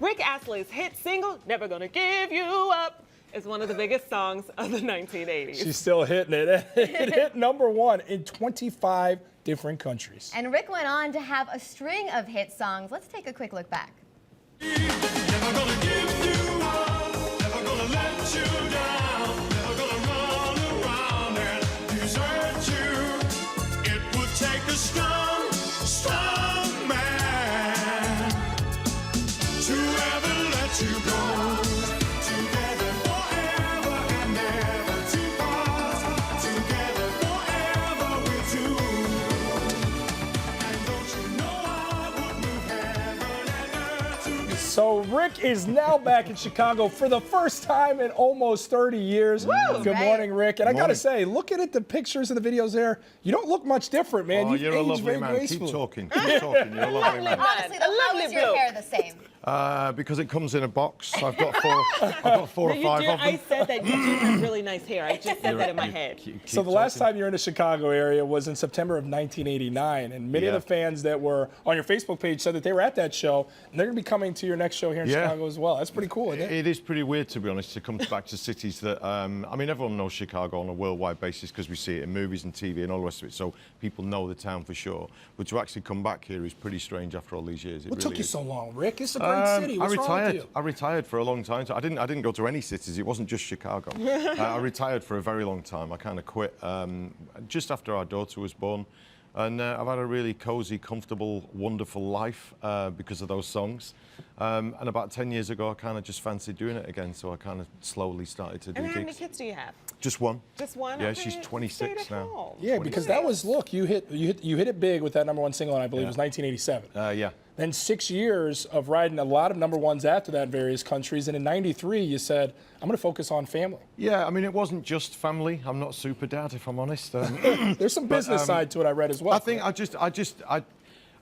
Rick Astley's hit single, Never Gonna Give You Up, is one of the biggest songs of the 1980s. She's still hitting it. It hit #1 in 25 different countries. And Rick went on to have a string of hit songs. Let's take a quick look back. Never gonna give you up, never gonna let you down, never gonna run around and desert you. It would take a strong, strong man to ever let you go. Together forever and never to part. Together forever we're two. And don't you know I would move heaven and earth to. So Rick is now back in Chicago for the first time in almost 30 years. Good morning, Rick. And I gotta say, looking at the pictures and the videos there, you don't look much different, man. Oh, You've you're a aged lovely very man. gracefully. Keep talking. Keep talking. You're a lovely man. Honestly, though, how is your hair the same? Because it comes in a box. I've got four or five of them. I said that you do have really nice hair. I just said that in my head. So the last time you were in the Chicago area was in September of 1989, and many of the fans that were on your Facebook page said that they were at that show, and they're going to be coming to your next show here in Chicago as well. That's pretty cool, isn't it? It is pretty weird, to be honest, to come back to cities that, I mean, everyone knows Chicago on a worldwide basis because we see it in movies and TV and all the rest of it, so people know the town for sure. But to actually come back here is pretty strange after all these years. What took you so long, Rick? It's a great city. What's wrong with you? I retired for a long time. So I didn't go to any cities. It wasn't just Chicago. I retired for a very long time. I kind of quit just after our daughter was born. And I've had a really cozy, comfortable, wonderful life because of those songs. And about 10 years ago, I kind of just fancied doing it again. So I kind of slowly started to do And gigs. how many kids do you have? Just one. Just one? Yeah, Okay, she's 26 stayed at now. home. Yeah, because that was, look, you hit it big with that #1 single, and I believe it was 1987. Yeah. Then 6 years of riding a lot of #1s after that in various countries, and in '93 you said, I'm going to focus on family. Yeah, I mean, it wasn't just family. I'm not super dad, if I'm honest. There's some business side to it, I read as well. I think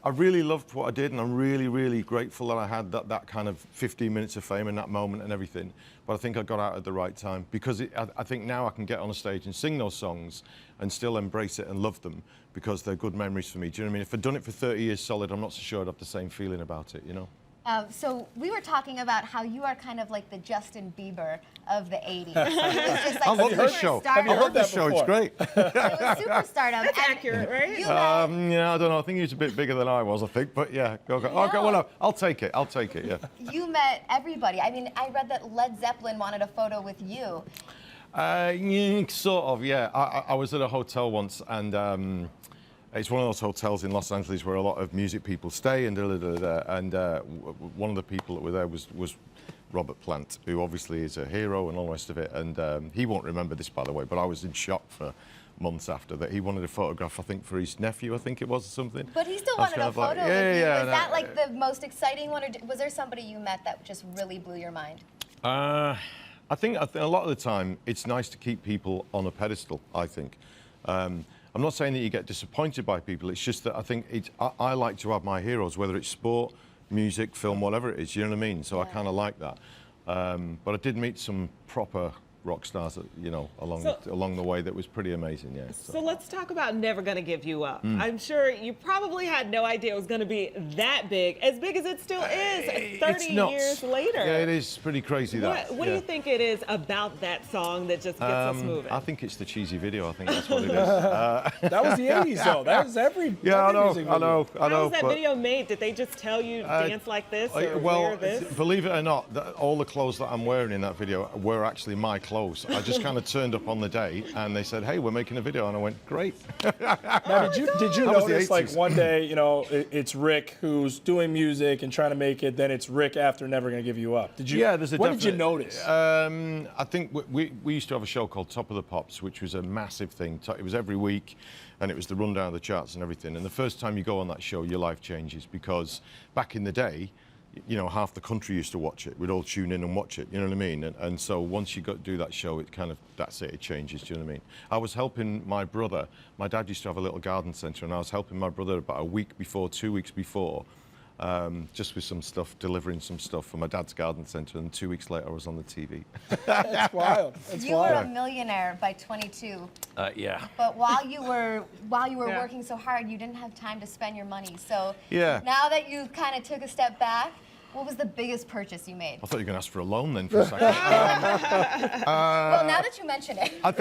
I really loved what I did, and I'm really, really grateful that I had that kind of 15 minutes of fame in that moment and everything. But I think I got out at the right time because I think now I can get on a stage and sing those songs and still embrace it and love them because they're good memories for me. Do you know what I mean? If I'd done it for 30 years solid, I'm not so sure I'd have the same feeling about it, you know? So we were talking about how you are kind of like the Justin Bieber of the 80s. It was just like I love this show. superstardom. I love this show. It's great. It was superstardom. That's accurate, right? You Yeah, I don't know. I think he was a bit bigger than I was, I think. But yeah, go. Okay, well, no, I'll take it. Yeah. You met everybody. I mean, I read that Led Zeppelin wanted a photo with you. Sort of, yeah. I was at a hotel once, and it's one of those hotels in Los Angeles where a lot of music people stay, and one of the people that were there was Robert Plant, who obviously is a hero and all the rest of it. And he won't remember this, by the way, but I was in shock for months after that. He wanted a photograph, I think, for his nephew, I think it was, or something. But he still wanted a photo with you. Yeah, Was that like the most exciting one, or was there somebody you met that just really blew your mind? I think a lot of the time it's nice to keep people on a pedestal, I think. I'm not saying that you get disappointed by people, it's just that I think I like to have my heroes, whether it's sport, music, film, whatever it is, you know what I mean? So I kind of like that. But I did meet some proper rock stars, you know, along the way that was pretty amazing, yeah. So let's talk about Never Gonna Give You Up. I'm sure you probably had no idea it was gonna be that big as it still is 30 years later. Yeah, it is pretty crazy, that. What do you think it is about that song that just gets us moving? I think it's the cheesy video. I think that's what it is. That was the 80s, though. That was every Yeah, I know. music video. How was that video made? Did they just tell you dance like this or wear this? Believe it or not, all the clothes that I'm wearing in that video were actually my clothes. I just kind of turned up on the day, and they said, "Hey, we're making a video," and I went, "Great." Now, did you notice, like, one day, you know, it's Rick who's doing music and trying to make it, then it's Rick after Never Gonna Give You Up? Yeah, there's a What did you notice? I think we used to have a show called Top of the Pops, which was a massive thing. It was every week, and it was the rundown of the charts and everything. And the first time you go on that show, your life changes, because back in the day, you know, half the country used to watch it. We'd all tune in and watch it, you know what I mean? And so once you do that show, it kind of, that's it changes, do you know what I mean? I was helping my brother. My dad used to have a little garden centre, and I was helping my brother about 2 weeks before, just with some stuff, delivering some stuff for my dad's garden centre, and 2 weeks later I was on the TV. That's wild. That's You wild. were a millionaire by 22. Yeah. But while you were working so hard, you didn't have time to spend your money. So Yeah. now that you kind of took a step back, What was the biggest purchase you made? I thought you were going to ask for a loan then for a second. Well, now that you mention it. I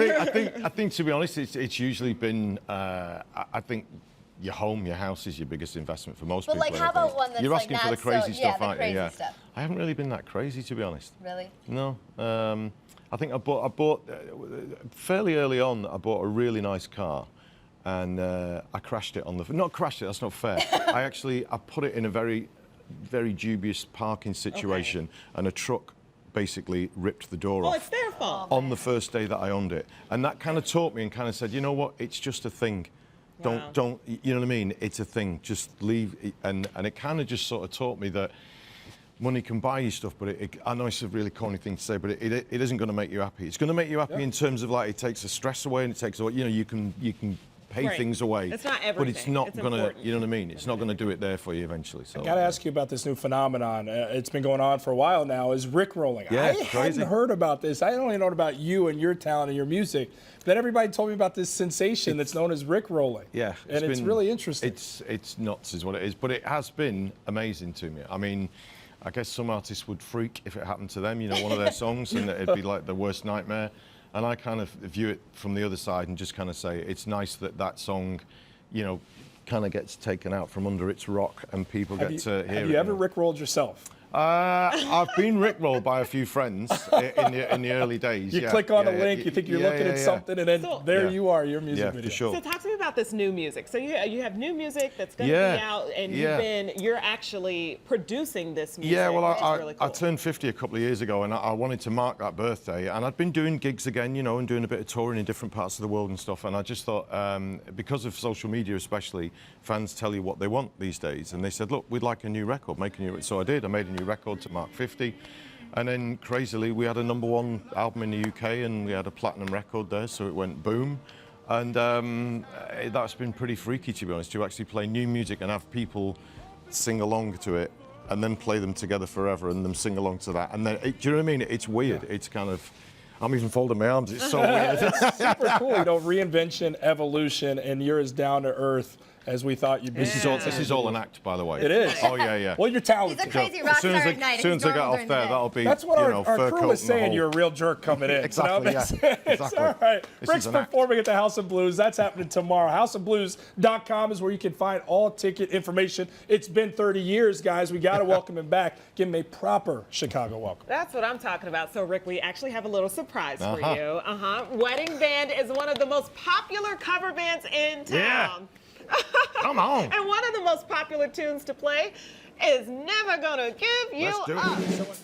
think to be honest, it's usually been. I think your home, your house is your biggest investment for most But people. like, how about one that's You're like asking not for the crazy so, stuff, the aren't crazy you? Yeah. stuff. I haven't really been that crazy, to be honest. Really? No. I think I bought fairly early on. I bought a really nice car, and I crashed it on the. Not crashed it. That's not fair. I put it in a very dubious parking situation, and a truck basically ripped the door off. Oh, it's their fault. On the first day that I owned it, and that kind of taught me and kind of said, you know what, it's just a thing. Wow. Don't, you know what I mean? It's a thing. Just leave, and it kind of just sort of taught me that money can buy you stuff, but I know it's a really corny thing to say, but it isn't going to make you happy. It's going to make you happy in terms of like it takes the stress away and it takes away, you know, you can pay things away. It's not everything. But it's not going to, important. you know what I mean? It's not going to do it there for you eventually. So. I got to ask you about this new phenomenon. It's been going on for a while now, is Rickrolling. Yeah, I it's crazy. hadn't heard about this. I only known about you and your talent and your music. Then everybody told me about this sensation that's known as Rickrolling. Yeah. And it's really interesting. It's nuts is what it is. But it has been amazing to me. I mean, I guess some artists would freak if it happened to them, you know, one of their songs, and it'd be like the worst nightmare. And I kind of view it from the other side and just kind of say it's nice that that song, you know, kind of gets taken out from under its rock and people get to hear it. Have you ever Rickrolled yourself? I've been rickrolled by a few friends in the early days. You click on a link, you think you're looking at something, and then there you are, your music video. For sure. So talk to me about this new music. So you have new music that's going to be out, and you're actually producing this music. Yeah, well, which is really cool. I turned 50 a couple of years ago, and I wanted to mark that birthday. And I'd been doing gigs again, you know, and doing a bit of touring in different parts of the world and stuff. And I just thought, because of social media especially, fans tell you what they want these days. And they said, look, we'd like a new record, make a new. So I did. I made a new record to mark 50. And then crazily, we had a #1 album in the UK, and we had a platinum record there, so it went boom. And that's been pretty freaky, to be honest, to actually play new music and have people sing along to it, and then play them together forever, and them sing along to that. And then, do you know what I mean? It's weird. It's kind of, I'm even folding my arms. It's so weird. It's super cool, you know, reinvention, evolution, and you're as down to earth as we thought you'd be. This is all an act, by the way. It is. Oh yeah. Well, you're talented. He's a crazy rock As soon star as at night. as soon as I get off there, that'll be. That's what you our know, fur crew coat was and the saying. whole- You're a real jerk coming in. Exactly. So Yeah. it's Exactly. all right. This Rick's is an act. performing at the House of Blues. That's happening tomorrow. HouseofBlues.com is where you can find all ticket information. It's been 30 years, guys. We got to welcome him back. Give him a proper Chicago welcome. That's what I'm talking about. So, Rick, we actually have a little surprise for you. Wedding Band is one of the most popular cover bands in town. Come on. And one of the most popular tunes to play is Never Gonna Give You Let's do Up. it.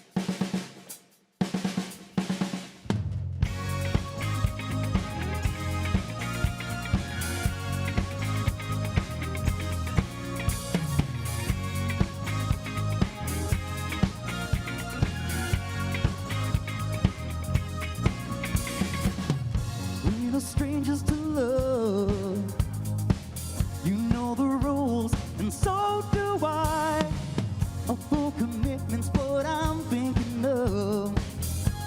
We're no strangers to love. You know the rules, and so do I. A full commitment's what I'm thinking of.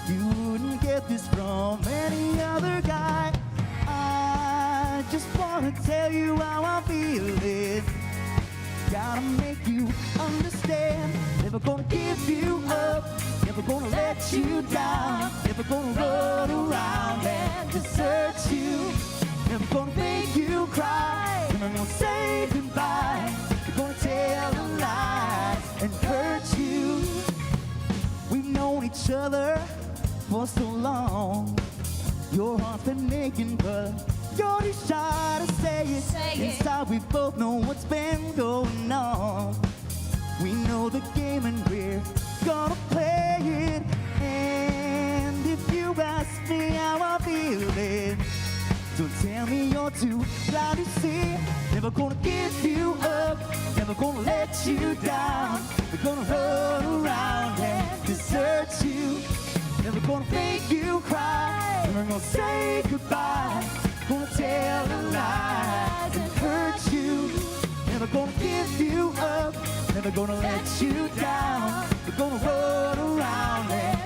You wouldn't get this from any other guy. I just wanna tell you how I feel it. Gotta make you understand. Never gonna give you up. Never gonna let you down. Never gonna run around and desert you. Never gonna make you cry. Never gonna say goodbye. Never gonna tell the lies and hurt you. We've known each other for so long. Your heart's been aching, but you're too shy to say it. Inside we both know what's been going on. We know the game and we're gonna play it. And if you ask me how I feel it, don't tell me you're too blind to see. Never gonna give you up, never gonna let you down. We're gonna run around and desert you. Never gonna make you cry, never gonna say goodbye. Gonna tell the lies and hurt you. Never gonna give you up, never gonna let you down. We're gonna run around and